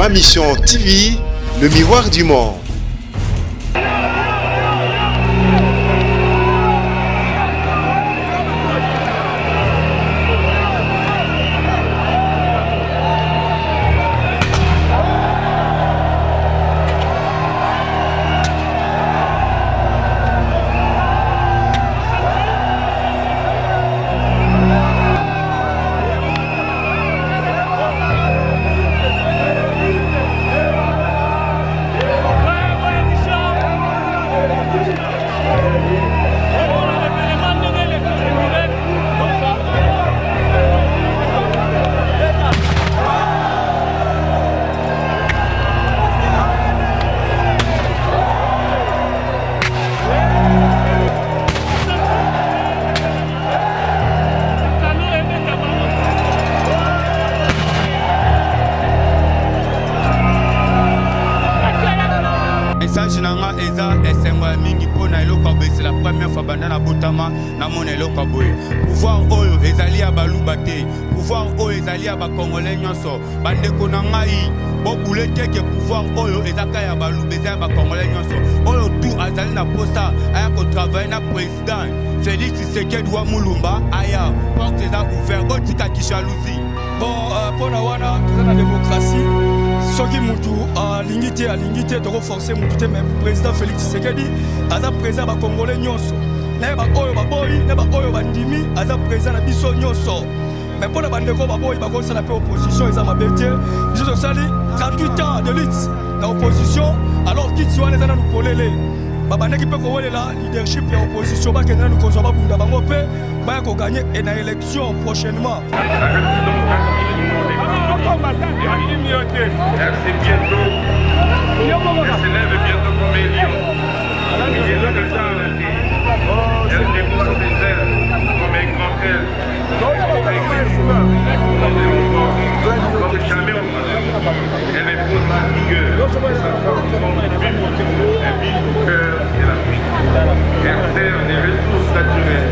Ma Mission TV, le miroir du monde. C'est la première fois bandana botama na monelo kaboy. Pouvoir oyo ezali abaluba te. Pouvoir oyo ezali aba congolais nyonso. Bandeko na ngai bo boulete ke pouvoir oyo ezaka ya baluba ezali aba congolais nyonso. Oyo tout azali na posta aya ko travailler na président Félix Tshisekedi wa Mulumba aya porte eza ouvert otika kishaluzi. Bon pona wana tozana démocratie. Soki mutu alingi te toko forcer mutu te mais président Félix Tshisekedi aza président ba congolais nyonso na ba oyo baboyi na ba oyo bandimi aza président na biso nyonso mais pona bandeko baboyi bakosala pe opposition eza mabete biso tosali 38 ans de lutte na opposition alors kiti wana eza nanu polele babandaki mpe kowelela leadership ya opposition bakende nanu kozwa babunda bango mpe baya koganye na élection prochainement. C'est bientôt. Elle s'élève bientôt comme un lion. Il est là le temps. Elle déploie ses ailes comme un grand aile. Comme jamais auparavant. Elle impose la rigueur. Elle vit au cœur de la vie. Elle sert des ressources naturelles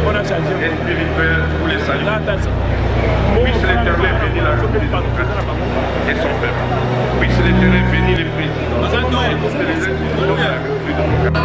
et spirituelles pour les saluts. Puisse l'Éternel bénir la République et son peuple. Puisse l'Éternel bénir les présidents et toutes les institutions de la République.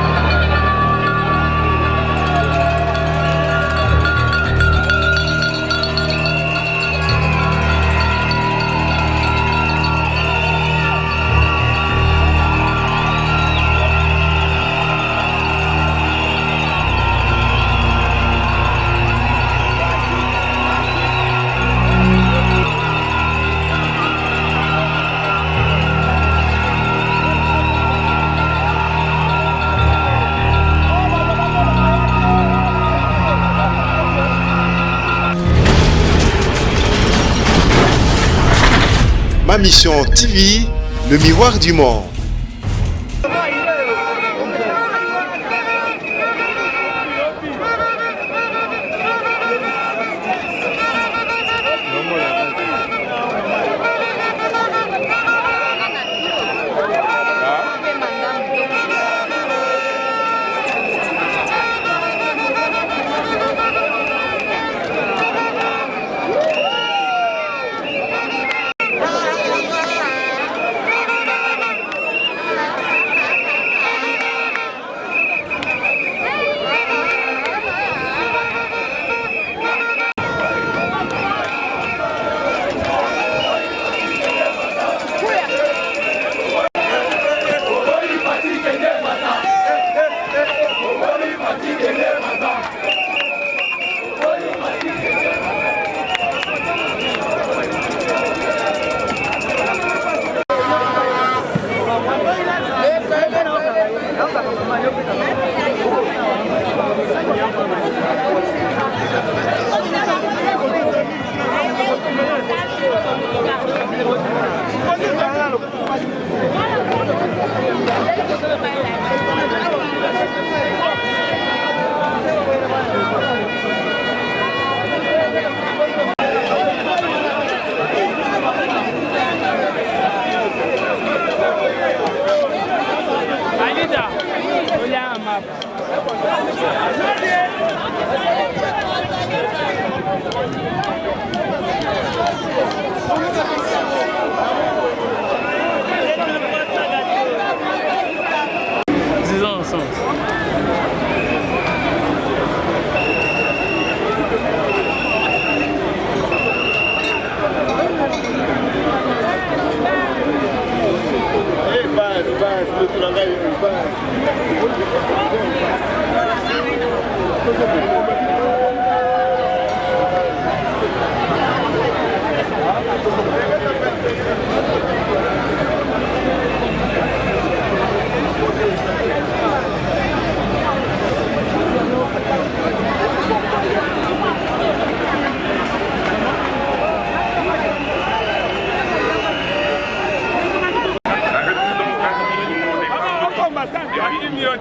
Ma Mission TV, le miroir du monde.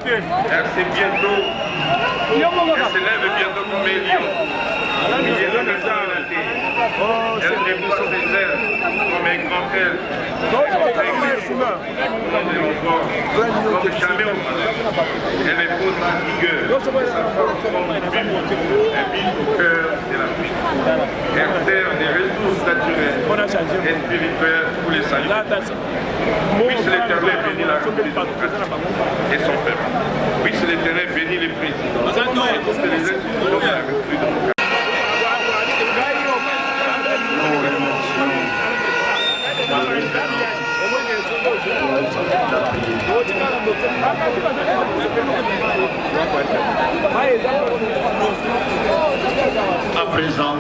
c'est bientôt, elle s'élève bientôt comme un lion. Elle est dans la terre. Elle dépose ses ailes comme un grand aile. Comme jamais auparavant. Elle impose la rigueur. Sa force comme un bif au cœur de la vie. Elle sert des ressources naturelles et spirituelles pour les saluts. Puisse l'Éternel bénir la République et son peuple. Puisse l'Éternel bénir les présidents et toutes les institutions de la République démocratique. À présent,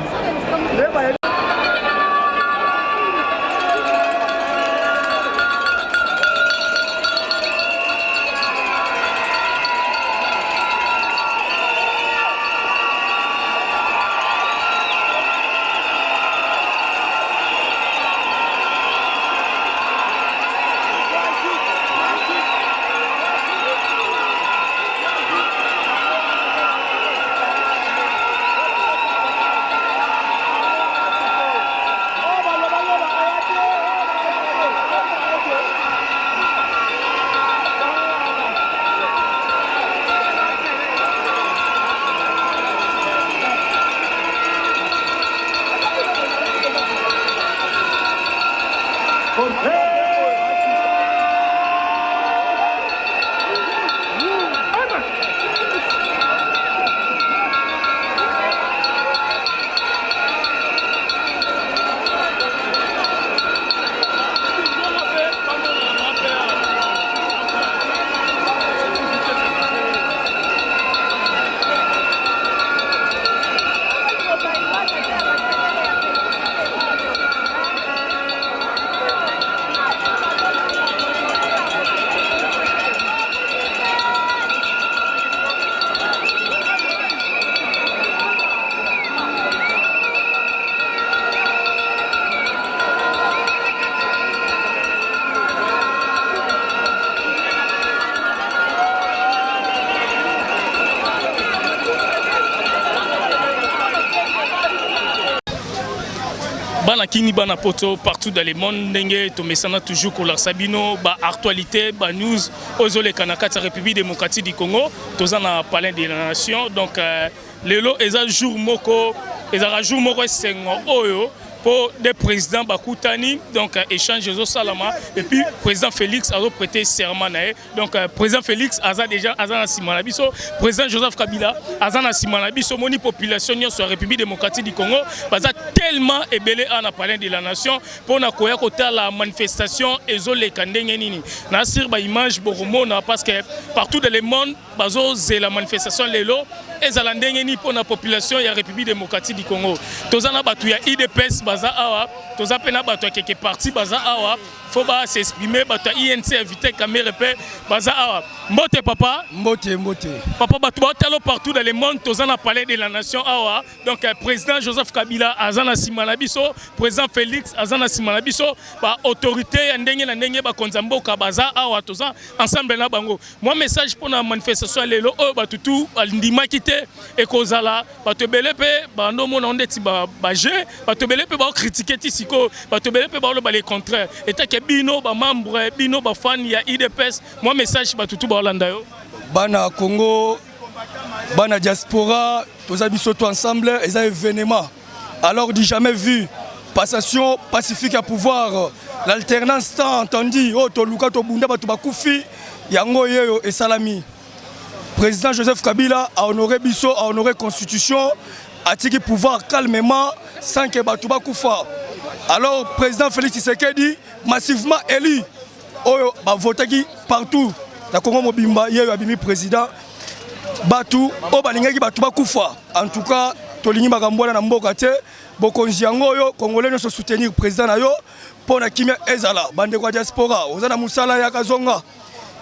Bana kini bana poto partout dans le monde ndenge to mesana toujours pour la Sabino ba actualité ba news ozole kanakata République démocratique du Congo tozana palais de la nation donc lelo eza jour moko sengo oyo pour des présidents Bakoutani, donc échange aux Salama, et puis président Félix a prêté serment. Donc président Félix a déjà Azana Simanabiso, président Joseph Kabila Azana Simanabiso, moni population sur la République démocratique du Congo, parce tellement ébélé en parlant de la nation pour na koya kota la manifestation ezole kandenge nini. Na sur ba image boromona parce que partout dans le monde bazo c'est la manifestation lelo ezalandenge ni pour la population ya République démocratique du Congo. Tozana batu ya IDPS baza awa, toza pena batu quelque parti baza awa, faut ba s'exprimer batu INC invité caméra pe baza awa. Mbote papa, mbote. Papa batu batalo partout dans le monde tozana palais de la nation awa. Donc président Joseph Kabila azana simanabiso, président Félix azana simanabiso, ba autorité ndenge na ndenge ba konzamboka baza awa toza ensemble na bango. Moi message pour la manifestation lelo o batu tout ndima kité et kozala batu belepe bando mona ondeti ba je batu belepe ba critiquer tisiko batu belepe ba le contraire et que bino ba membre bino ba fan ya IDPS moi message batu tout ba Hollanda yo bana Congo bana diaspora toza biso tout ensemble et un événement alors du jamais vu passation pacifique à pouvoir l'alternance tant entendu oh to luka to bunda batu bakufi yango yeyo et salami. Président Joseph Kabila a honoré Bisso, a honoré Constitution, a tiré pouvoir calmement sans que Batouba Koufa. Alors, président Félix Tshisekedi, massivement élu, a voté partout. La Congo Mobimba, il y a eu président Batou, Obalingaki Batouba Koufa. En tout cas, Tolini Magambola Nambokate, Bokonziango, Congolais ne se soutenir président Nayo, pour la Kimia Ezala, Bande Diaspora, Ozana Moussala Yakazonga,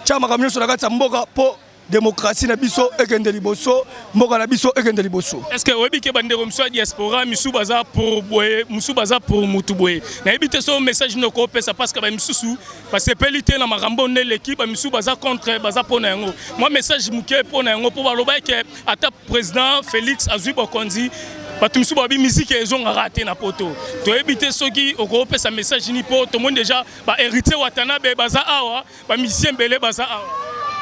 Tchama Kamio sur la Mboka, pour démocratie na biso ekende liboso, mboka na biso ekende liboso. Est-ce que oyebi ke bandeko miso diaspora misu baza pour boye, misu baza pour mutu boye. Na ebite so message noko pesa parce que ba misusu basepeli te na makambo ne l'équipe misu baza contre baza pona yango. Moi message muke pona yango po baloba ke ata président Félix azui bokonzi bato misu babi musique ezonga raté na poto. To ebite soki oko pesa message ni po to monde déjà ba héritier Watanabe baza awa, ba musicien belé baza awa.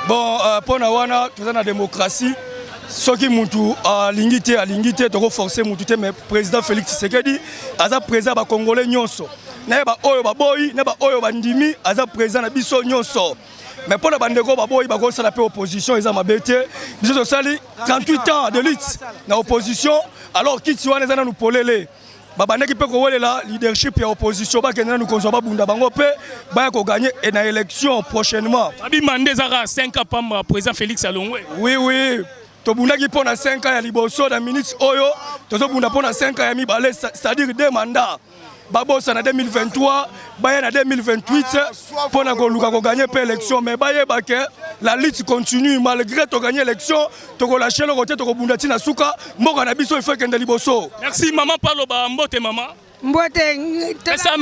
Bon, pour la démocratie, ce qui a l'ingité, de renforcer mais président Félix Tshisekedi, a président des Congolais nyonso. Neba oyo baboy, neba oyo bandimi, a président de biso nyonso. Mais pour la bandeko baboy, bago ça la opposition, ils ont ma bête. Nous avons 38 ans de lutte dans l'opposition, alors qu'ils sont les nous polélé. Babane qui peut la leadership et l'opposition, nous consommons bunda bango pe, ba ko gagner une élection prochainement. Abi mandé zara 5 ans pam président Félix Alongwe. Oui oui. To bunda qui pona 5 ans ya liboso da ministre oyo, to zo bunda pona 5 ans ya mibale, c'est-à-dire 2 mandats. Babo ça en 2023, baye en 2028 pour na gagner l'élection mais baye baké la lutte continue malgré to gagner l'élection to lâcher le côté to bunda tina suka mboka na biso il faut kende liboso. Merci maman parlo ba mbote maman. Mbote pesa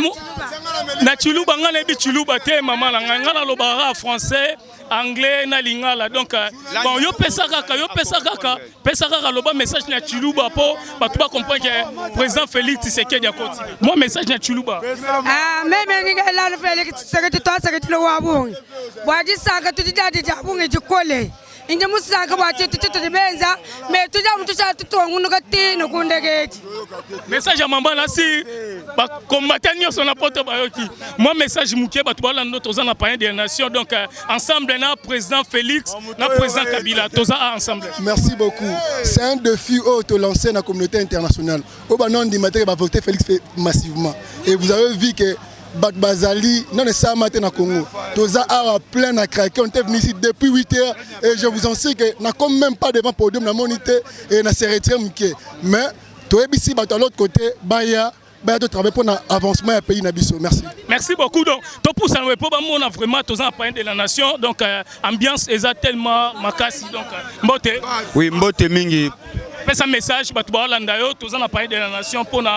na chuluba ngana bi chuluba te maman la ngana lo bara français anglais na lingala donc bon yo pesa kaka lo ba message na chuluba po ba tu ba comprendre que président Félix Tshisekedi a continué moi message na chuluba même ngi la Félix Tshisekedi to Tshisekedi lo wabongi bwaji saka tudidadi jabungi jikole inje musaka bwaji tututu benza mais tuja mutusha tutongu ngati nokundegeti message ya mamba na si ba combattant nyonso na poto bayoki moi message mukie ba tubala ndo toza na pain des nations donc ensemble na président Félix na président Kabila toza ensemble. Merci beaucoup. C'est un défi au lancé dans la communauté internationale. Au banon di matin va voter Félix massivement et vous avez vu que Bazali, non mais ça matin na Congo. Toza a plein à craquer. On est venu ici depuis 8 heures et je vous en sais que n'a comme même pas devant podium la monité et n'a s'est retiré mukie. Mais toi ici bah de l'autre côté baya de travailler pour l'avancement du pays nabiso. Merci. Merci beaucoup. Donc, tout pour ça, on a vraiment tous en point de la nation. Donc, ambiance est tellement makasi. Donc, mbote. Oui, mbote mingi. Fais un message, tous en point de la nation pour le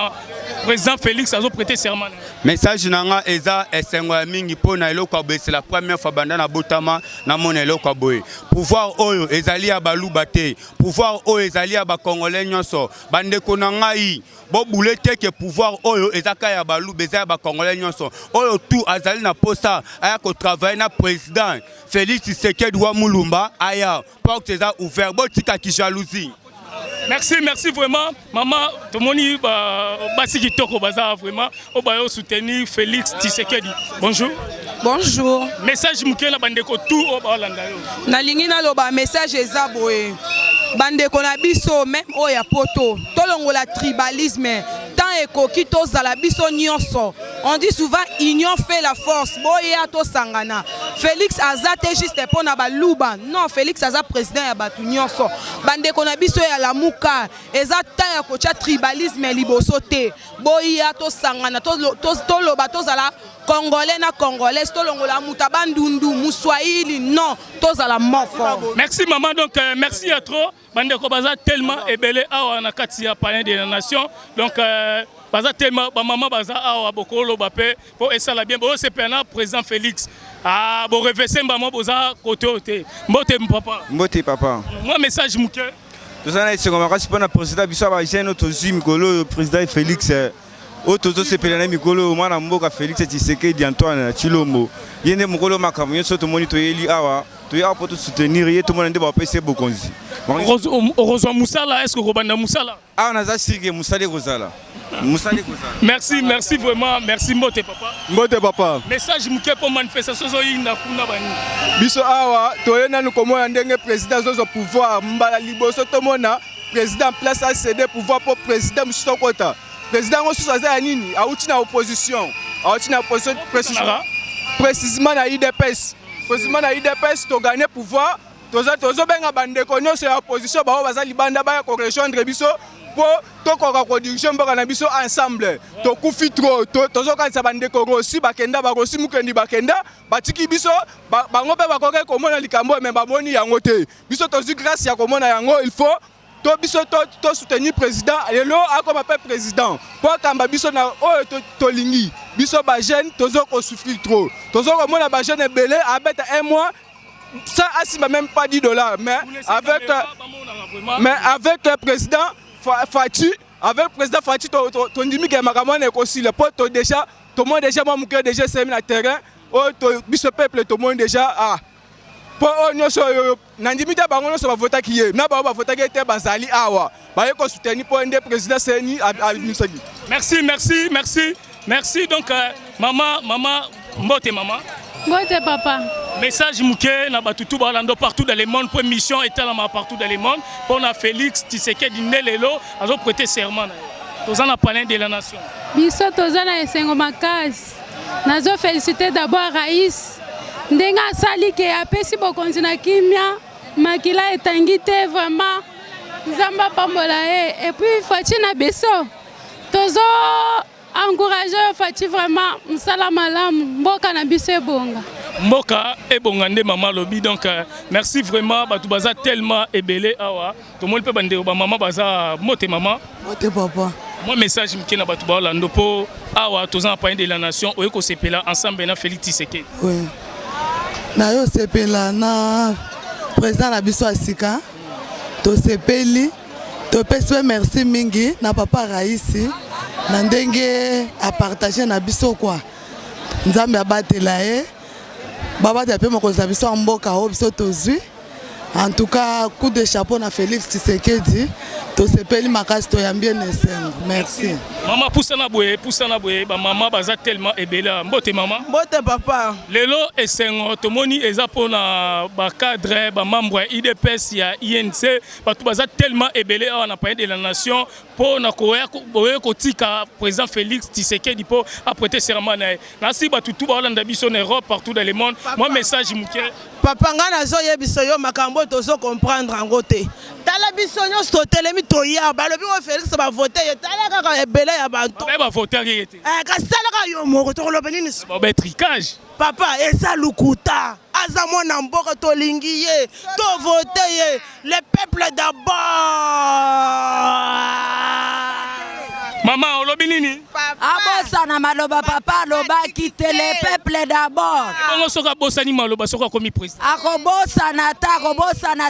président Félix a prêté serment. Message nanga eza esengo mingi pour na eloko aboye c'est la première fois bandana botama na mon eloko aboye. Pouvoir oyo ezali ya baluba te. Pouvoir oyo ezali ya ba Congolais nyonso. Bandeko na ngai bo boulete que pouvoir oyo ezaka ya baluba ezali ya ba Congolais nyonso. Oyo tout azali na posta aya ko travailler na président Félix Tshisekedi wa Mulumba aya porte eza ouvert bo tika ki jalousie. Merci, merci vraiment. Maman, tout le monde basi kitoko baza vraiment au bayo soutenir Félix Tshisekedi. Bonjour. Bonjour. Message mukela bandeko tout au balanda yo. Na lingi na loba message ezaboé. Bandeko na biso même oya poto. Tolongola tribalisme. Tant ekoki tozala biso nyonso. On dit souvent union fait la force. Boya to sangana. Félix azate juste pour na baluba. Non, Félix aza président ya batu nyonso. Bandeko na biso ya la muka. Ezata ya kocha tribalisme liboso te. Boya to sangana to loba tozala Congolais na Congolais tolongola mutabandundu muswahili non tozala mofo. Merci maman donc merci à trop. Bandeko baza tellement ébélé awa na kati ya palais de la nation donc baza tellement ba maman baza awa bokolo bapé pour esala bien bo c'est pena président Félix ah bo reverser maman boza côté côté mbote papa mbote papa moi message muke tozana isengo makasi pona président biso ba jeune tozu mikolo président Félix Otozo sepelana mikolo mwana mboka Félix Tshisekedi Antoine Chilombo yende mukolo makamu nyonso to moni to yeli awa to ya poto soutenir ye to monande ba pese bokonzi Heureusement Moussala est-ce que Robanda Moussala ah naza sirke Moussala kozala merci vraiment merci mbote papa message muke pour manifestation zo yinda kuna bani biso awa to yena nous komona ndenge président zo pouvoir mbala liboso to mona président place à céder pouvoir pour président Moussokota. Président Osusaza Nini a outi na opposition. A outi na opposition précisément na IDPS. Précisément na IDPS to gagner pouvoir. Tozo benga bandeko nyonso ya opposition ba baza libanda ba ko rejoindre biso po tokoka kodiriger mboka na biso ensemble tokufi trop tozokanisa bandeko rosi bakenda barosi mukendi bakenda batiki biso bango mpe bakoki komona likambo me bamoni yango te biso tozwi grâce ya komona yango il faut to biso to soutenir président lelo akoma mpe président po akamba biso na oyo tolingi biso bajeune tozokosouffrir trop tozokomona bajeune ebele abeta un mois ça asimba même pas $10 mais avec le président Fati avec président Fati tondimi ke makambo na ekosila po to déjà tout le monde déjà moi muke déjà semi na terrain o to biso peuple tout le monde déjà po onyoso nandimi ta bango nyonso bavota kiye na ba bavota ki te bazali awa ba ko soutenir po ende président seni abisaki. Merci donc maman mbote maman. Mbote papa. Message mouké na batutu balando partout dans le monde pour mission étalement partout dans le monde pour na Félix Tshisekedi Nelelo azo prêter serment. Tozana parler de la nation. Biso tozana esengo makasi. Nazo féliciter d'abord Raïs. Ndenga sali ke apesi bokonzi na kimia makila etangi te vraiment nzamba pambola et puis Fati na beso. Tozo encourager Fati vraiment msala malamu mboka na biso ebonga. Mboka ebonga nde maman lobi donc merci vraiment batu baza tellement ebelé awa to mol pe bande ba maman baza mote maman mote papa moi message mke na batu ba lando po awa tozana parler de la nation oyeko sepela ensemble na Félix Tshisekedi. Oui. Na yo sepela na président na biso asika to sepeli to pese merci mingi na papa Raisi na ndenge a partager na biso quoi nzambe abatela e baba te pe mokonzi biso mboka o biso tozwi en tout cas coup de chapeau na Félix Tshisekedi to sepeli makasi to yambie nesengo merci maman poussa na boye ba maman baza tellement ebela mbote maman mbote papa lelo esengo tomoni eza pona ba cadre ba membre IDPS ya INC batu baza tellement ebele awa na parler de la nation pona ko tika président Félix Tshisekedi po apprêter serment na si batu tout ba Hollande biso en Europe partout dans le monde moi message muke papa ngana zo yebiso yo makambo tozo comprendre ngote tala biso nyonso totelemi toya balobi o Félix ba voter tala kaka ebele ya bantu ba voter yete kasalaka yo moko to loba nini ba tricage papa eza lukuta aza mwana mboka tolingi ye to voter ye le peuple d'abord. Maman olobi nini abosa na maloba papa loba quitte le peuple d'abord bongo soka bosani maloba soka komi président akobosa na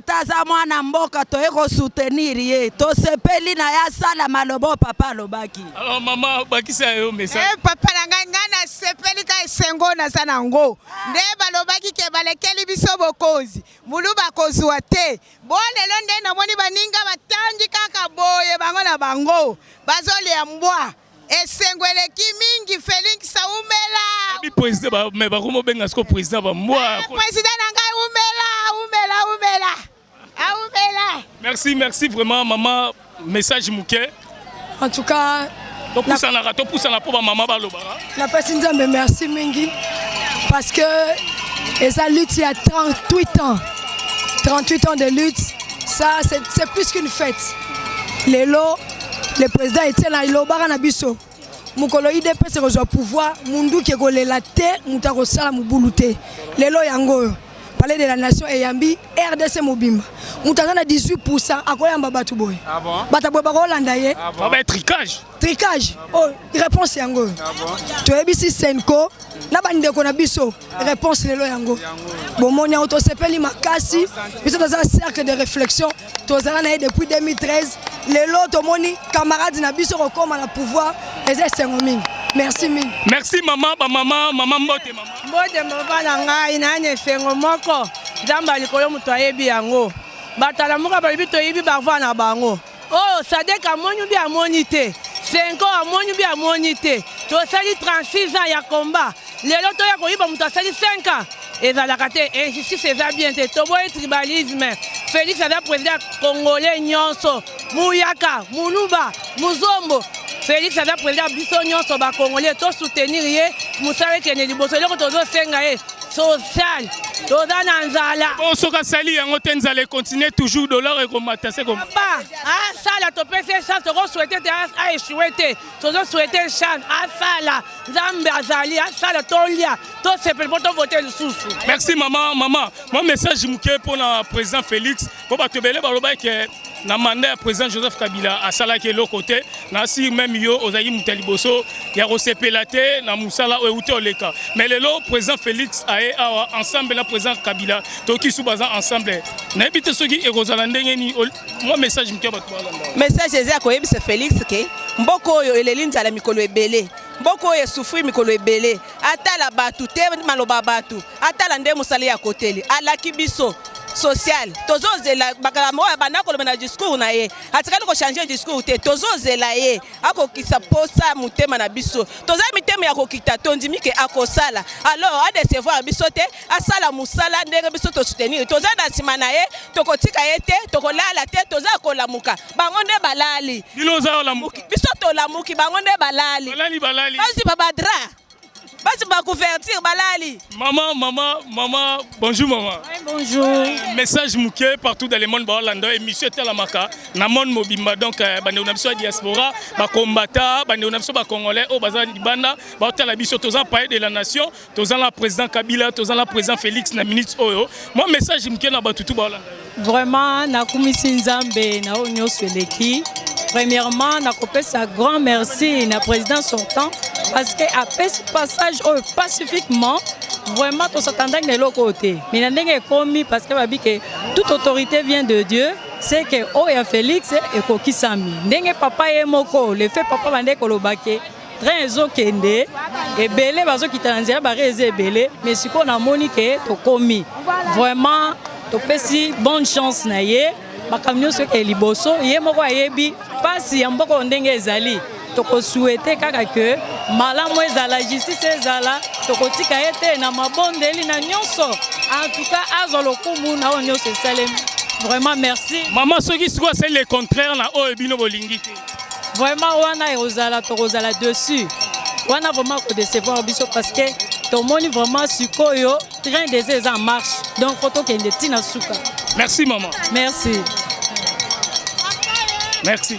ta za mwana mboka to eko soutenir ye to sepeli na ya sala maloba papa lobaki. Alors maman bakisa yo message papa ngana sepeli ka esengo na sanango nde balobaki ke balekeli biso bokonzi muluba kozwa te bolelo nde na moni baninga batangi kaka boye bango na bango bazole mbwa esengweleki mingi Félix Umela bi président mais ba komo benga sko président ba mbwa président nanga Umela. Merci vraiment maman message muke en tout cas to poussa na po ba maman ba loba la personne nzambe merci mingi parce que esa lutte il y a 38 ans de lutte ça c'est plus qu'une fête lelo le président était là il obara na biso mukolo IDPS ko pouvoir mundu ke kolela te mutako sala mubulu te lelo yango parler de la nation et yambi RDC mobimba mutaka na 18% akoyamba batu boy bata boy ba Hollande ye ba tricage oh réponse yango to ebisi senko na bandeko na biso réponse lelo yango bomoni auto sepeli makasi biso dans un cercle de réflexion tozala na depuis 2013 lelo tomoni camarades na biso kokoma na pouvoir eza sengo mingi merci mingi merci maman mbote mama na ngai na anye fengo moko nzamba likolo muto ayebi yango batala muka balibi toyebi bava na bango oh Sadek amoni bi amoni te 5 ans amoni bi amoni te to sali 36 ans ya combat lelo to ya koyiba muto sali 5 ans ezalaka te injustice eza bien te to boye tribalisme Félix aza président congolais nyonso muyaka muluba muzombo Félix aza président biso nyonso ba congolais to soutenir ye musala kene liboso loko tozo senga ye social toza na nzala soki asali yango te nzala ekontinue toujours dollar ekomata se papa asala topesi chance tokosouhaite te aéchoué te tozosouhaite chance asala nzambe azali asala tolia tosepeli mpo tovote lisusu. Merci maman. Moi message moke mpona président Félix mpo bato ebele balobaki ke na mandat ya président Joseph Kabila asalaki eloko te nasi même yo ozali moto ya liboso ya kosepela te na mosala oyo euti oleka mais lelo président Félix aye awa ensemble na président Kabila toki su baza ensemble nayebi te soki ekozala ndenge ni moi message moke bato balanda message eza koyebisa Félix ke mboko oyo eleli nzala mikolo ebele mboko oyo esufri mikolo ebele atala batu te maloba batu atala nde mosala ya koteli alaki biso social tozozela bakala oyo banda koloba na discours na ye atikali kochange discours te tozozela ye akokisa posa motema na biso toza mitema ya kokita tondimi ke akosala alors adecevoir biso te asala mosala ndenge biso tosoutenir toza na nsima na ye tokotika ye te tokolala te toza kolamuka bango nde balali biso tolamuki bango nde balali basi babadra basi ba couverture balali. Maman, bonjour maman. Oui, bonjour. Message mouké partout dans le monde balando émission Talamaka na monde mobimba donc bande on a besoin diaspora ba combattant bande on a besoin ba congolais au bazan libanda ba tala biso tozan paye de la nation tozan la président Kabila tozan la président Félix na minute oyo. Moi message mouké na batutu balando. Vraiment na kumisi nzambe na onyo seleki. Premièrement na kopesa grand merci na président sortant parce que après ce passage pacifiquement vraiment tout s'attendait de l'autre côté mais n'endenge commis parce que babi que toute autorité vient de Dieu c'est que oya Félix et kokisami ndenge papa ye moko le fait papa bande kolobake train ezokende ebele bazokita na nzela bareze ebele mais siko na moni ke to komi vraiment to pesi bonne chance na ye bakamnyo ce que liboso ye moko ayebi pasi ya mboko ndenge ezali toko souhaiter kaka que malamu ezala justice ezala tokotika ete na mabondeli na nyonso en tout cas azolokumu na onyo se salem vraiment merci maman soki siko c'est le contraire na o ebino bolingite vraiment wana ezala tokozala dessus wana vraiment ko décevoir biso parce que tomoni vraiment sikoyo train des en marche donc photo kende tina suka. Merci maman. Merci. Merci.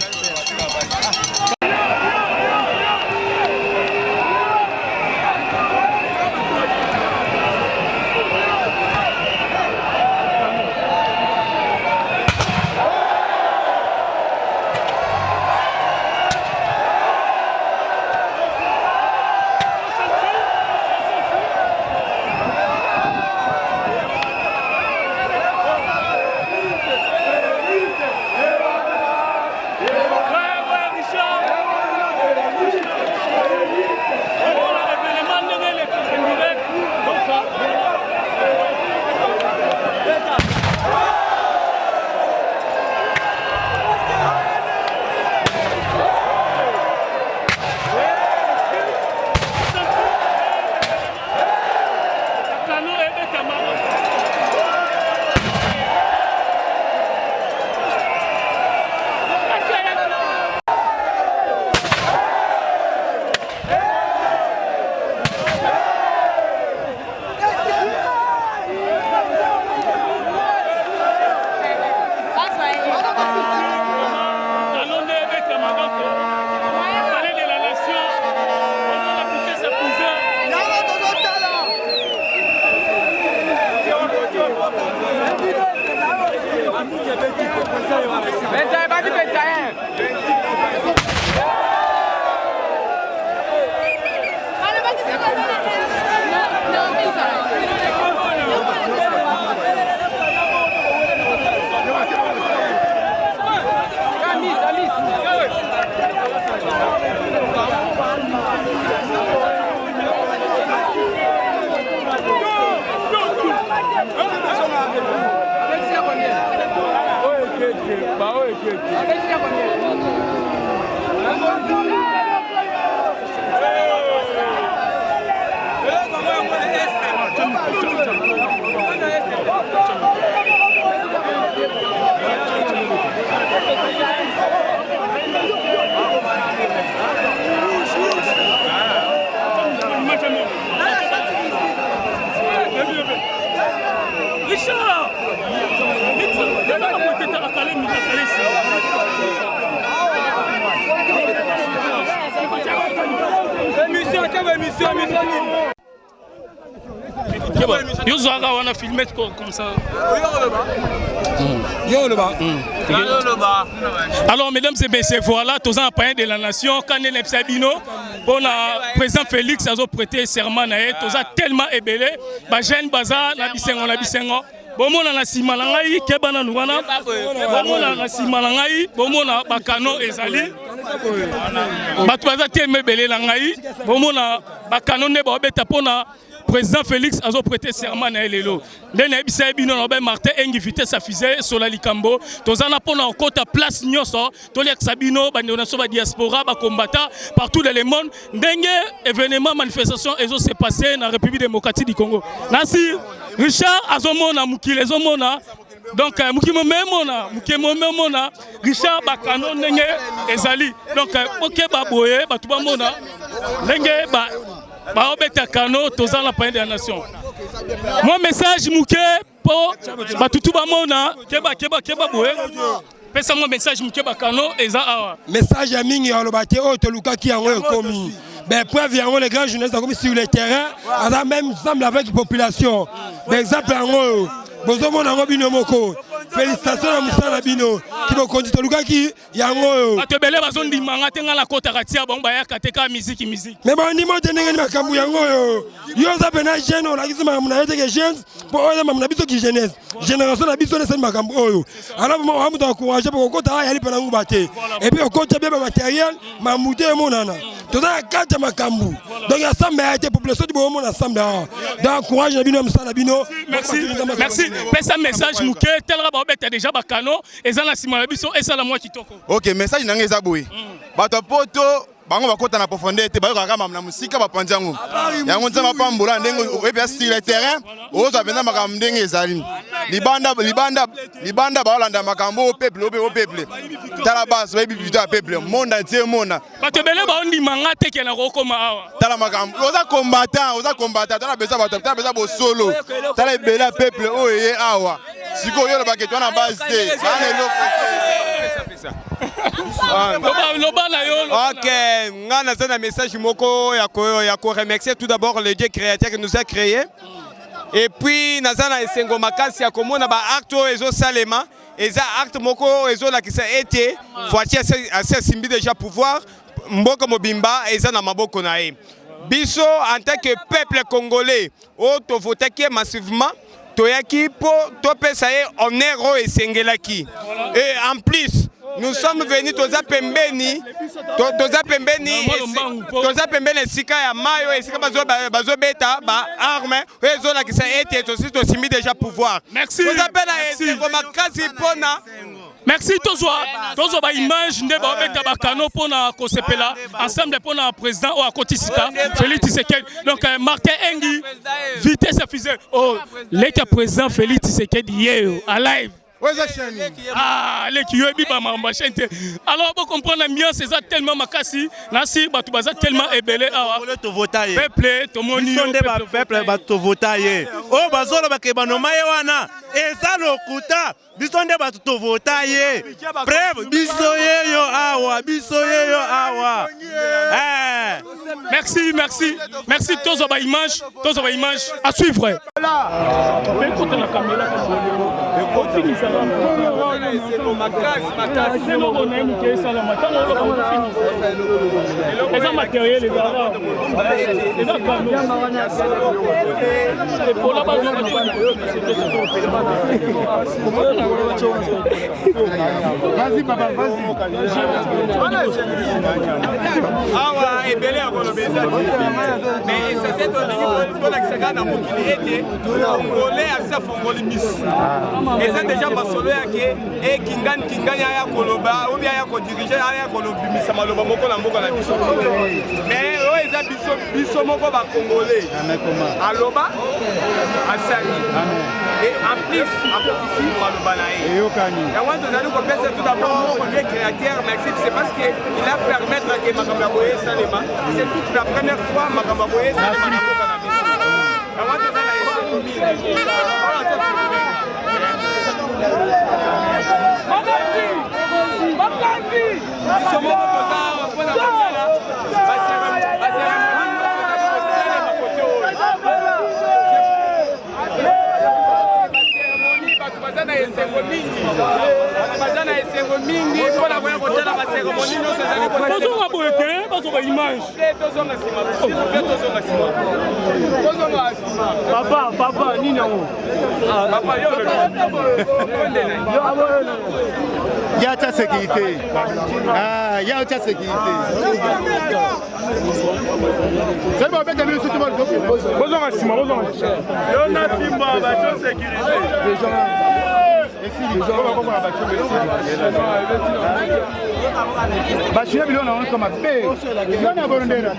On a filmé comme ça. Alors, mesdames et messieurs, voilà, tous en pain de la nation, quand on est Sabino, pour le président Félix a prêté serment, tous a tellement ébélé, Bajen Baza, Nabisengo. Bomona na simalangai kebana nuwana bomona na simalangai bomona bakano ezali batu baza teme belé langai bomona bakano ne ba beta pona président Félix a prêté serment na elelo ndene ebisa bino na ba Martin engi vitesse affiser sur la likambo tozana pona okota place nyoso tolek sabino bande na so ba diaspora ba combattant partout dans le monde ndenge événement manifestation ezo se passer na République démocratique du Congo nasi Richard azomona mukile azomona donc mukimo memona Richard bakano ndenge ezali donc OK baboye batu bamona ndenge ba obeta kano tozala pa de la nation. Mon message muke po batutu bamona keba boye pesa mon message muke bakano eza awa message ya mingi alobate o to lukaki yango ekomi ben preuve yango les grands journalistes comme sur le terrain ça même semble avec la population par exemple yango bozomo nango bino moko félicitations à Moussa Bino qui va conduire to lukaki yango atebele bazondi manga tenga la kota katia bon ba ya kateka musique mais ba ndimo tenenge makambu yango yo za bena jeune on la kisema mna yete que jeune pour oyo mna biso ki jeunesse génération na biso na makambu oyo alors moi on va encourager pour kota ya lipa nangu bate et puis okota bien matériel mamude monana toza kata makambu donc ensemble a été population du bon ensemble donc courage na bino Moussa Bino merci pesa message muke telra ba obeta déjà bakano ezala sima biso esala moi kitoko. OK, message nanga eza boye. Bato poto bango bakota na profondeur te bayo kaka na musika bapanzi yango. Yango nzama pambola ndenge oyebi sur le terrain ozo benda makambo ndenge ezali. Libanda baolanda makambo au peuple au peuple. Tala base bayebi vita peuple monde entier mona. Bato bele ba ondi manga te ke na kokoma awa. Tala makambo oza combattant tala beza bato tala beza bo solo. Tala bela peuple oye awa. Siko yo le baketo na base te. Ok, on a un message moko ya ko remercier tout d'abord le Dieu créateur qui nous a créé. Et puis nazana esengo makasi ya komona ba acte ezo salema eza acte moko ezo la kisa été voici assez simbi déjà pouvoir mboko mobimba eza na maboko na e. Biso en tant que peuple congolais o to votaki massivement toyaki po to pesa e honneur et sengelaki. Et en plus nous sommes venus toza pembeni sika ya mayo esika bazo beta ba arme ezo la kisa ete to simi déjà pouvoir. Merci. Toza pena esengo makasi pona. Merci tozo ba image nde ba beta ba kano pona ko sepela ensemble pona président o akoti sika Félix Tshisekedi donc Martin Engi vitesse affiser oh le président Félix Tshisekedi yeo alive. Ah, les qui ont bien ma chaîne. Alors, vous comprenez bien, c'est tellement makasi. Nasi, batu baza tellement ébélé. Peuple, to moni. Peuple, batu votaye. Oh, bazolo bakebano mayewana. Eza lokuta. Bisonde batu to votaye. Bref, bisoye yo awa. Merci. Tozo ba image à suivre. Les matériels, les vas-y papa, vas-y. Awa ebele akolobeza mais ça c'est to la kisaka na mokili ete congolais asa fongoli bis et ça déjà basolo yake e kingani aya koloba ou bien aya ko diriger aya kolobimisa maloba moko na mboka na biso mais o eza biso moko ba congolais aloba asali et en plus apokisi maloba na ye et on doit nous compter tout d'abord au lieu créateur merci c'est parce que il a permettre que Makamba Boye Salema c'est toute la première fois Makamba Boye Salema na mboka na biso et on doit la Papa, nini yango? Papa, il y a ta sécurité. Ah, il y a ta sécurité. C'est bon, ben t'as tout le monde. Bonjour Assima, bonjour. On a Simba, bateau sécurité. Bachira bilona on comme paix. On a volonté là.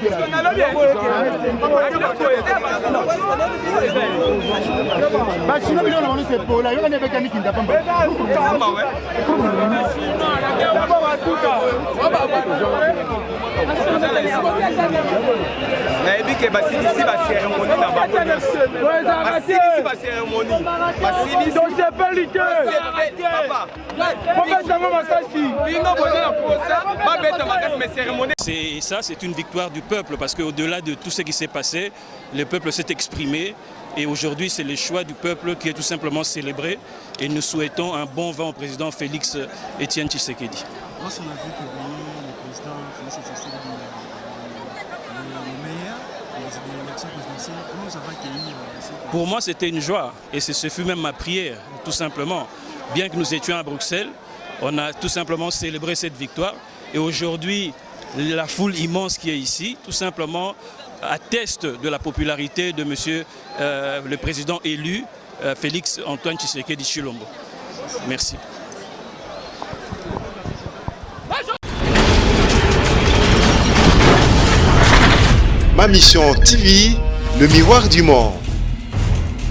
Bachira bilona on c'est pour là, il y a des mécaniques qui n'ont pas. nayebi basilisi bacérémonie na bango basilisi bacérémonie Et ça, c'est une victoire du peuple parce qu'au-delà de tout ce qui s'est passé, le peuple s'est exprimé et aujourd'hui c'est le choix du peuple qui est tout simplement célébré et nous souhaitons un bon vent au président Félix Etienne Tshisekedi. Lorsqu'on a vu que le président Félix Tshisekedi le meilleur des élections présidentielles, comment vous avez accueilli Pour moi, c'était une joie et ce fut même ma prière, tout simplement. Bien que nous étions à Bruxelles, on a tout simplement célébré cette victoire et aujourd'hui, la foule immense qui est ici, tout simplement, atteste de la popularité de monsieur le président élu, Félix Antoine Tshisekedi Tshilombo. Merci. Ma Mission TV, le miroir du monde.